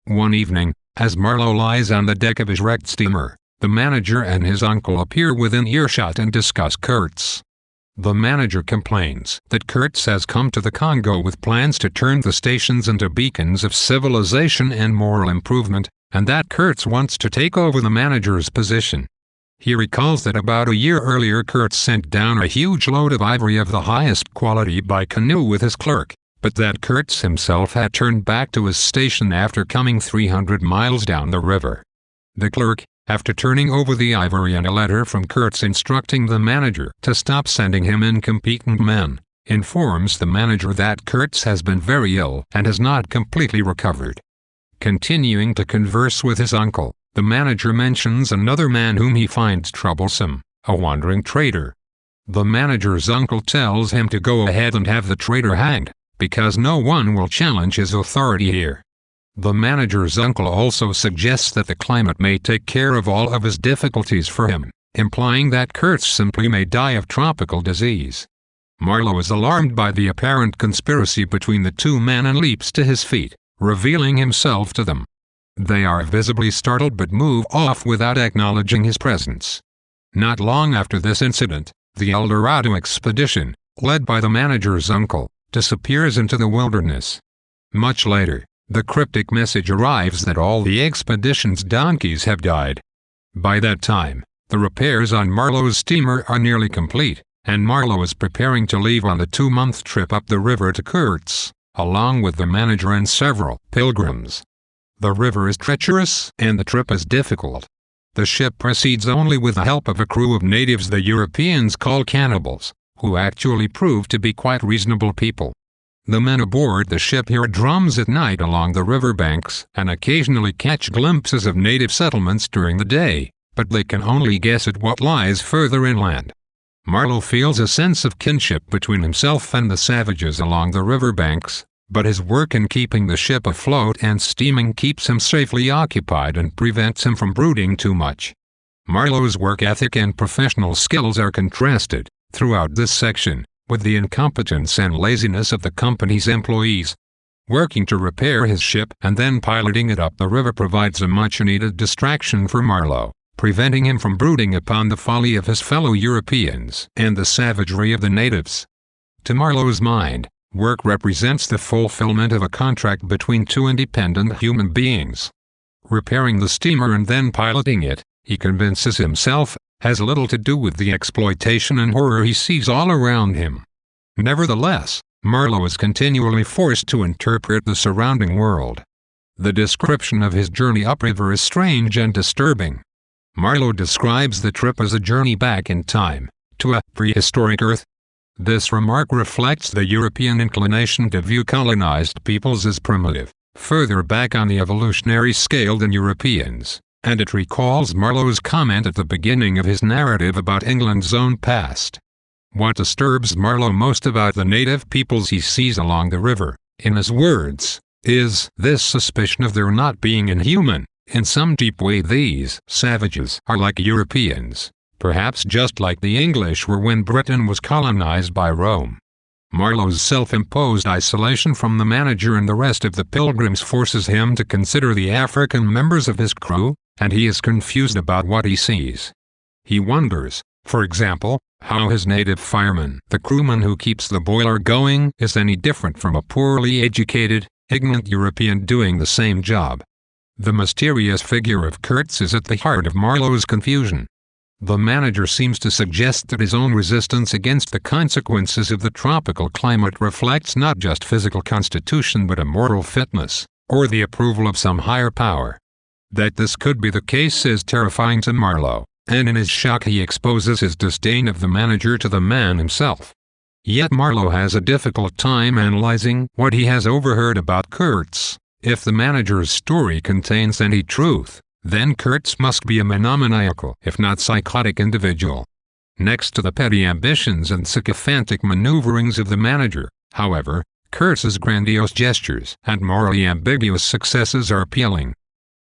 One evening, as Marlowe lies on the deck of his wrecked steamer, the manager and his uncle appear within earshot and discuss Kurtz. The manager complains that Kurtz has come to the Congo with plans to turn the stations into beacons of civilization and moral improvement, and that Kurtz wants to take over the manager's position. He recalls that about a year earlier Kurtz sent down a huge load of ivory of the highest quality by canoe with his clerk, but that Kurtz himself had turned back to his station after coming 300 miles down the river. The clerk, after turning over the ivory and a letter from Kurtz instructing the manager to stop sending him incompetent men, informs the manager that Kurtz has been very ill and has not completely recovered. Continuing to converse with his uncle, the manager mentions another man whom he finds troublesome, a wandering trader. The manager's uncle tells him to go ahead and have the trader hanged, because no one will challenge his authority here. The manager's uncle also suggests that the climate may take care of all of his difficulties for him, implying that Kurtz simply may die of tropical disease. Marlowe is alarmed by the apparent conspiracy between the two men and leaps to his feet, revealing himself to them. They are visibly startled but move off without acknowledging his presence. Not long after this incident, the El Dorado expedition, led by the manager's uncle, disappears into the wilderness. Much later, the cryptic message arrives that all the expedition's donkeys have died. By that time, the repairs on Marlowe's steamer are nearly complete, and Marlowe is preparing to leave on the 2-month trip up the river to Kurtz, along with the manager and several pilgrims. The river is treacherous and the trip is difficult. The ship proceeds only with the help of a crew of natives the Europeans call cannibals, who actually prove to be quite reasonable people. The men aboard the ship hear drums at night along the riverbanks and occasionally catch glimpses of native settlements during the day, but they can only guess at what lies further inland. Marlowe feels a sense of kinship between himself and the savages along the riverbanks, but his work in keeping the ship afloat and steaming keeps him safely occupied and prevents him from brooding too much. Marlowe's work ethic and professional skills are contrasted throughout this section with the incompetence and laziness of the company's employees. Working to repair his ship and then piloting it up the river provides a much-needed distraction for Marlowe, preventing him from brooding upon the folly of his fellow Europeans and the savagery of the natives. To Marlowe's mind, work represents the fulfillment of a contract between two independent human beings. Repairing the steamer and then piloting it, he convinces himself, has little to do with the exploitation and horror he sees all around him. Nevertheless, Marlowe is continually forced to interpret the surrounding world. The description of his journey upriver is strange and disturbing. Marlowe describes the trip as a journey back in time, to a prehistoric Earth. This remark reflects the European inclination to view colonized peoples as primitive, further back on the evolutionary scale than Europeans, and it recalls Marlowe's comment at the beginning of his narrative about England's own past. What disturbs Marlowe most about the native peoples he sees along the river, in his words, is this suspicion of their not being inhuman. In some deep way these savages are like Europeans, perhaps just like the English were when Britain was colonized by Rome. Marlowe's self-imposed isolation from the manager and the rest of the pilgrims forces him to consider the African members of his crew, and he is confused about what he sees. He wonders, for example, how his native fireman, the crewman who keeps the boiler going, is any different from a poorly educated, ignorant European doing the same job. The mysterious figure of Kurtz is at the heart of Marlowe's confusion. The manager seems to suggest that his own resistance against the consequences of the tropical climate reflects not just physical constitution but a moral fitness, or the approval of some higher power. That this could be the case is terrifying to Marlowe, and in his shock he exposes his disdain of the manager to the man himself. Yet Marlowe has a difficult time analyzing what he has overheard about Kurtz. If the manager's story contains any truth, then Kurtz must be a monomaniacal, if not psychotic individual. Next to the petty ambitions and sycophantic maneuverings of the manager, however, Kurtz's grandiose gestures and morally ambiguous successes are appealing.